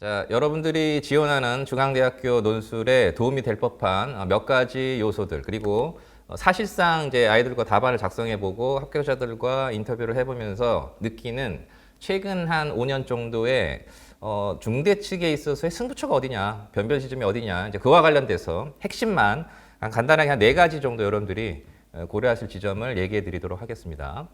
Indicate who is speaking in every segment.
Speaker 1: 자, 여러분들이 지원하는 중앙대학교 논술에 도움이 될 법한 몇 가지 요소들, 그리고 사실상 이제 아이들과 답안을 작성해보고 합격자들과 인터뷰를 해보면서 느끼는 최근 한 5년 정도의 중대 측에 있어서의 승부처가 어디냐, 변별 지점이 어디냐, 이제 그와 관련돼서 핵심만 간단하게 한 4가지 정도 여러분들이 고려하실 지점을 얘기해 드리도록 하겠습니다.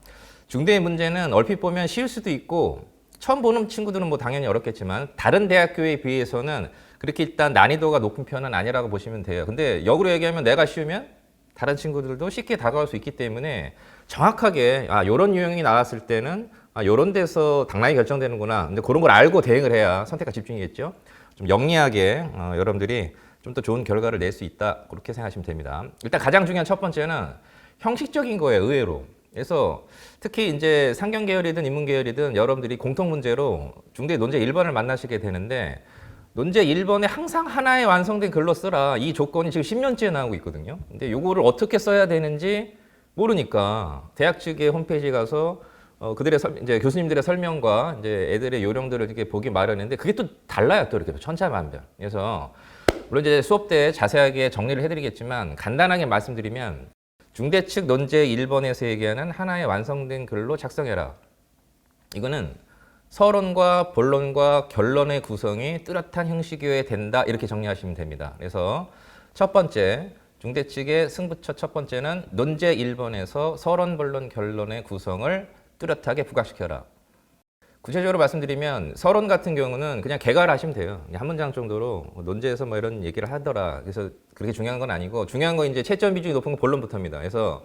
Speaker 1: 중대의 문제는 얼핏 보면 쉬울 수도 있고 처음 보는 친구들은 뭐 당연히 어렵겠지만 다른 대학교에 비해서는 그렇게 일단 난이도가 높은 편은 아니라고 보시면 돼요. 근데 역으로 얘기하면 내가 쉬우면 다른 친구들도 쉽게 다가올 수 있기 때문에 정확하게 요런 유형이 나왔을 때는 요런 데서 당락이 결정되는구나. 근데 그런 걸 알고 대응을 해야 선택과 집중이겠죠. 좀 영리하게 여러분들이 좀 더 좋은 결과를 낼 수 있다. 그렇게 생각하시면 됩니다. 일단 가장 중요한 첫 번째는 형식적인 거예요. 의외로. 그래서 특히 이제 상경 계열이든 인문 계열이든 여러분들이 공통 문제로 중대 논제 1번을 만나시게 되는데 논제 1번에 항상 하나의 완성된 글로 쓰라. 이 조건이 지금 10년째 나오고 있거든요. 근데 요거를 어떻게 써야 되는지 모르니까 대학 측의 홈페이지에 가서 그들의 이제 교수님들의 설명과 이제 애들의 요령들을 이렇게 보기 마련인데 그게 또 달라요. 또 이렇게 천차만별. 그래서 물론 이제 수업 때 자세하게 정리를 해드리겠지만 간단하게 말씀드리면 중대 측 논제 1번에서 얘기하는 하나의 완성된 글로 작성해라. 이거는 서론과 본론과 결론의 구성이 뚜렷한 형식이어야 된다. 이렇게 정리하시면 됩니다. 그래서 첫 번째, 중대 측의 승부처 첫 번째는 논제 1번에서 서론, 본론, 결론의 구성을 뚜렷하게 부각시켜라. 구체적으로 말씀드리면 서론 같은 경우는 그냥 개괄 하시면 돼요. 한 문장 정도로 논제에서 뭐 이런 얘기를 하더라. 그래서 그렇게 중요한 건 아니고 중요한 건 이제 채점 비중이 높은 건 본론부터입니다. 그래서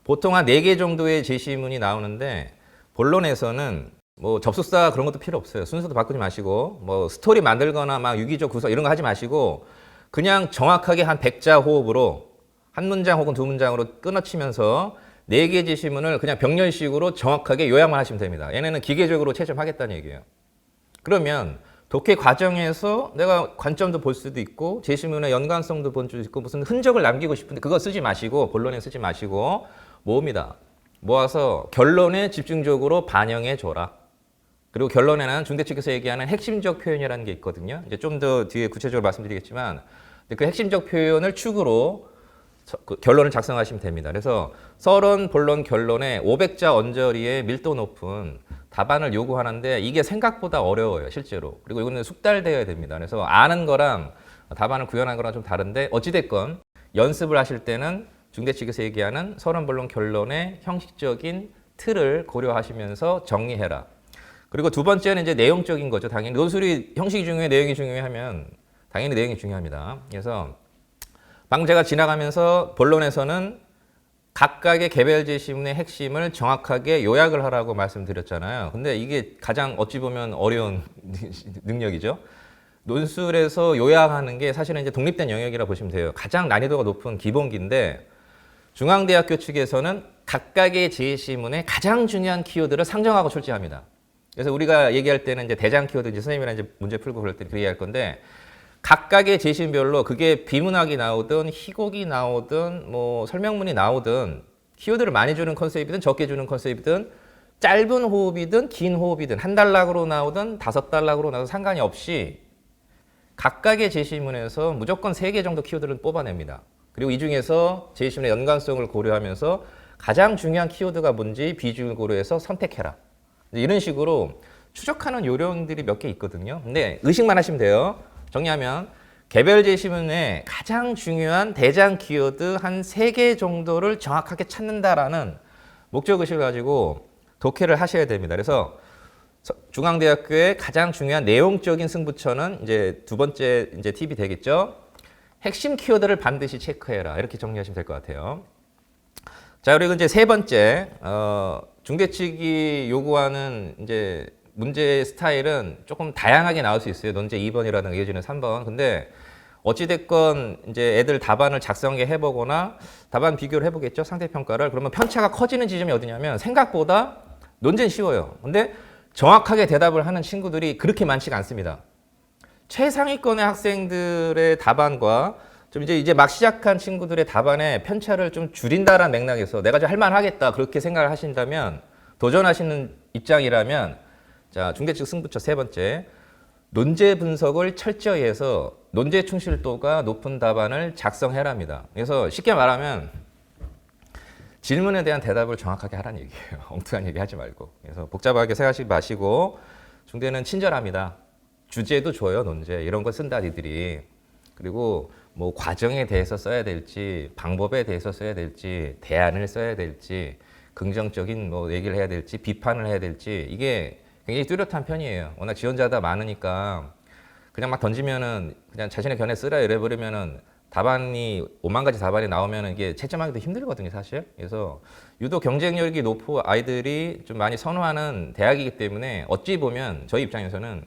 Speaker 1: 보통 한 4개 정도의 제시문이 나오는데 본론에서는 뭐 접속사 그런 것도 필요 없어요. 순서도 바꾸지 마시고 뭐 스토리 만들거나 막 유기적 구성 이런 거 하지 마시고 그냥 정확하게 한 100자 호흡으로 한 문장 혹은 2문장으로 끊어치면서 4개 제시문을 그냥 병렬식으로 정확하게 요약만 하시면 됩니다. 얘네는 기계적으로 채점하겠다는 얘기예요. 그러면 독해 과정에서 내가 관점도 볼 수도 있고 제시문의 연관성도 볼 수도 있고 무슨 흔적을 남기고 싶은데 그거 쓰지 마시고 본론에 쓰지 마시고 모읍니다. 모아서 결론에 집중적으로 반영해 줘라. 그리고 결론에는 중대 측에서 얘기하는 핵심적 표현이라는 게 있거든요. 이제 좀 더 뒤에 구체적으로 말씀드리겠지만 그 핵심적 표현을 축으로 결론을 작성하시면 됩니다. 그래서 서론, 본론, 결론에 500자 언저리의 밀도 높은 답안을 요구하는데 이게 생각보다 어려워요, 실제로. 그리고 이거는 숙달되어야 됩니다. 그래서 아는 거랑 답안을 구현하는 거랑 좀 다른데 어찌됐건 연습을 하실 때는 중대 측에서 얘기하는 서론, 본론, 결론의 형식적인 틀을 고려하시면서 정리해라. 그리고 두 번째는 이제 내용적인 거죠. 당연히 논술이 형식이 중요해, 내용이 중요해 하면 당연히 내용이 중요합니다. 그래서 방금 제가 지나가면서 본론에서는 각각의 개별 제시문의 핵심을 정확하게 요약을 하라고 말씀드렸잖아요. 근데 이게 가장 어찌 보면 어려운 능력이죠. 논술에서 요약하는 게 사실은 이제 독립된 영역이라 보시면 돼요. 가장 난이도가 높은 기본기인데 중앙대학교 측에서는 각각의 제시문의 가장 중요한 키워드를 상정하고 출제합니다. 그래서 우리가 얘기할 때는 이제 대장 키워드 이제 선생님이랑 이제 문제 풀고 그럴 때 그렇게 얘기할 건데 각각의 제시문별로 그게 비문학이 나오든 희곡이 나오든 뭐 설명문이 나오든 키워드를 많이 주는 컨셉이든 적게 주는 컨셉이든 짧은 호흡이든 긴 호흡이든 한 단락으로 나오든 5단락으로 나오든 상관이 없이 각각의 제시문에서 무조건 3개 정도 키워드를 뽑아냅니다. 그리고 이 중에서 제시문의 연관성을 고려하면서 가장 중요한 키워드가 뭔지 비중을 고려해서 선택해라. 이런 식으로 추적하는 요령들이 몇 개 있거든요. 근데 의식만 하시면 돼요. 정리하면 개별 제시문의 가장 중요한 대장 키워드 한 3개 정도를 정확하게 찾는다라는 목적의식을 가지고 독해를 하셔야 됩니다. 그래서 중앙대학교의 가장 중요한 내용적인 승부처는 이제 두 번째 이제 팁이 되겠죠. 핵심 키워드를 반드시 체크해라. 이렇게 정리하시면 될 것 같아요. 자, 그리고 이제 세 번째, 중대 측이 요구하는 이제 문제 스타일은 조금 다양하게 나올 수 있어요. 논제 2번이라든가 이어지는 3번. 근데 어찌됐건 이제 애들 답안을 작성해 해보거나 답안 비교를 해보겠죠. 상대평가를. 그러면 편차가 커지는 지점이 어디냐면 생각보다 논제는 쉬워요. 근데 정확하게 대답을 하는 친구들이 그렇게 많지가 않습니다. 최상위권의 학생들의 답안과 좀 이제 막 시작한 친구들의 답안의 편차를 좀 줄인다라는 맥락에서 내가 좀 할만하겠다 그렇게 생각을 하신다면 도전하시는 입장이라면 자, 중대 측 승부처 세 번째. 논제 분석을 철저히 해서 논제 충실도가 높은 답안을 작성해랍니다. 그래서 쉽게 말하면 질문에 대한 대답을 정확하게 하라는 얘기예요. 엉뚱한 얘기 하지 말고. 그래서 복잡하게 생각하지 마시고 중대는 친절합니다. 주제도 줘요, 논제. 이런 거 쓴다, 니들이. 그리고 뭐 과정에 대해서 써야 될지, 방법에 대해서 써야 될지, 대안을 써야 될지, 긍정적인 뭐 얘기를 해야 될지, 비판을 해야 될지, 이게 굉장히 뚜렷한 편이에요. 워낙 지원자가 많으니까 그냥 막 던지면은 그냥 자신의 견해 쓰라 이래 버리면은 답안이 5만 가지 답안이 나오면은 이게 채점하기도 힘들거든요, 사실. 그래서 유독 경쟁력이 높은 아이들이 좀 많이 선호하는 대학이기 때문에 어찌 보면 저희 입장에서는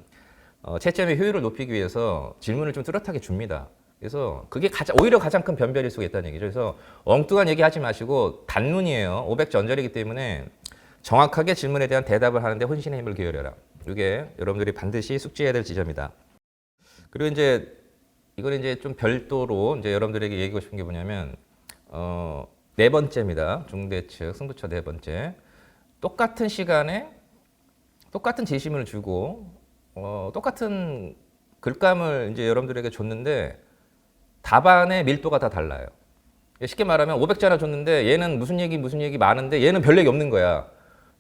Speaker 1: 채점의 효율을 높이기 위해서 질문을 좀 뚜렷하게 줍니다. 그래서 그게 오히려 가장 큰 변별일 수가 있다는 얘기죠. 그래서 엉뚱한 얘기 하지 마시고 단문이에요. 500전절이기 때문에 정확하게 질문에 대한 대답을 하는데 혼신의 힘을 기울여라. 이게 여러분들이 반드시 숙지해야 될 지점이다. 그리고 이건 좀 별도로 여러분들에게 얘기하고 싶은 게 뭐냐면 네 번째입니다. 중대 측 승부처 네 번째. 똑같은 시간에 똑같은 제시문을 주고 똑같은 글감을 여러분들에게 줬는데 답안의 밀도가 다 달라요. 쉽게 말하면 500자나 줬는데 얘는 무슨 얘기 많은데 얘는 별 얘기 없는 거야.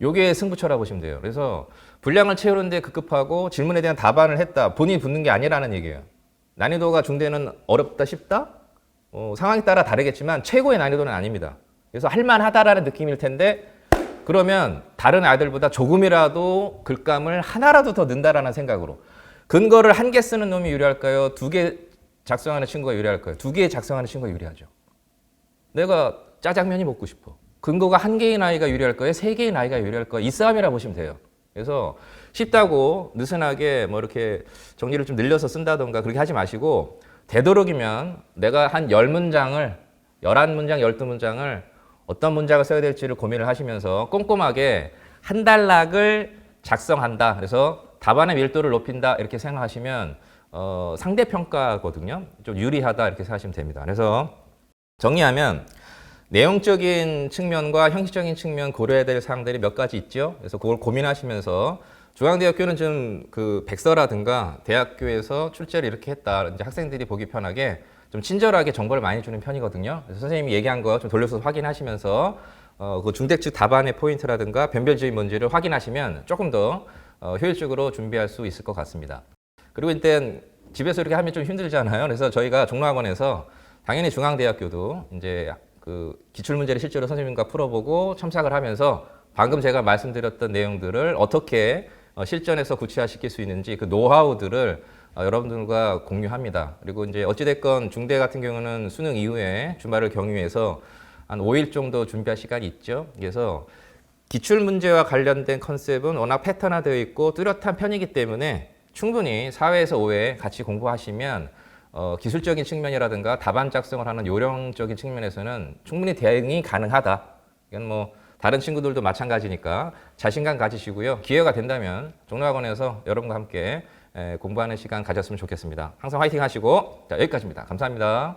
Speaker 1: 요게 승부처라고 보시면 돼요. 그래서 분량을 채우는데 급급하고 질문에 대한 답안을 했다. 본인이 붙는 게 아니라는 얘기예요. 난이도가 중대는 어렵다, 쉽다? 상황에 따라 다르겠지만 최고의 난이도는 아닙니다. 그래서 할만하다라는 느낌일 텐데 그러면 다른 아이들보다 조금이라도 글감을 하나라도 더 넣는다라는 생각으로 근거를 한 개 쓰는 놈이 유리할까요? 2개 작성하는 친구가 유리할까요? 2개 작성하는 친구가 유리하죠. 내가 짜장면이 먹고 싶어. 근거가 1개인 아이가 유리할 거예요? 3개인 아이가 유리할 거예요? 이 싸움이라 보시면 돼요. 그래서 쉽다고 느슨하게 뭐 이렇게 정리를 좀 늘려서 쓴다던가 그렇게 하지 마시고 되도록이면 내가 한 10문장을 11문장, 12문장을 어떤 문장을 써야 될지를 고민을 하시면서 꼼꼼하게 한 단락을 작성한다. 그래서 답안의 밀도를 높인다. 이렇게 생각하시면 상대평가거든요. 좀 유리하다. 이렇게 생각하시면 됩니다. 그래서 정리하면 내용적인 측면과 형식적인 측면 고려해야 될 사항들이 몇 가지 있죠. 그래서 그걸 고민하시면서 중앙대학교는 좀 그 백서라든가 대학교에서 출제를 이렇게 했다. 이제 학생들이 보기 편하게 좀 친절하게 정보를 많이 주는 편이거든요. 그래서 선생님이 얘기한 거 좀 돌려서 확인하시면서 그 중대 측 답안의 포인트라든가 변별적인 뭔지를 확인하시면 조금 더 효율적으로 준비할 수 있을 것 같습니다. 그리고 일단 집에서 이렇게 하면 좀 힘들잖아요. 그래서 저희가 종로학원에서 당연히 중앙대학교도 그 기출문제를 실제로 선생님과 풀어보고 첨삭을 하면서 방금 제가 말씀드렸던 내용들을 어떻게 실전에서 구체화시킬 수 있는지 그 노하우들을 여러분들과 공유합니다. 그리고 어찌됐건 중대 같은 경우는 수능 이후에 주말을 경유해서 한 5일 정도 준비할 시간이 있죠. 그래서 기출문제와 관련된 컨셉은 워낙 패턴화되어 있고 뚜렷한 편이기 때문에 충분히 4회에서 5회 같이 공부하시면 기술적인 측면이라든가 답안 작성을 하는 요령적인 측면에서는 충분히 대응이 가능하다. 이건 뭐 다른 친구들도 마찬가지니까 자신감 가지시고요. 기회가 된다면 종로학원에서 여러분과 함께 공부하는 시간 가졌으면 좋겠습니다. 항상 화이팅 하시고 자, 여기까지입니다. 감사합니다.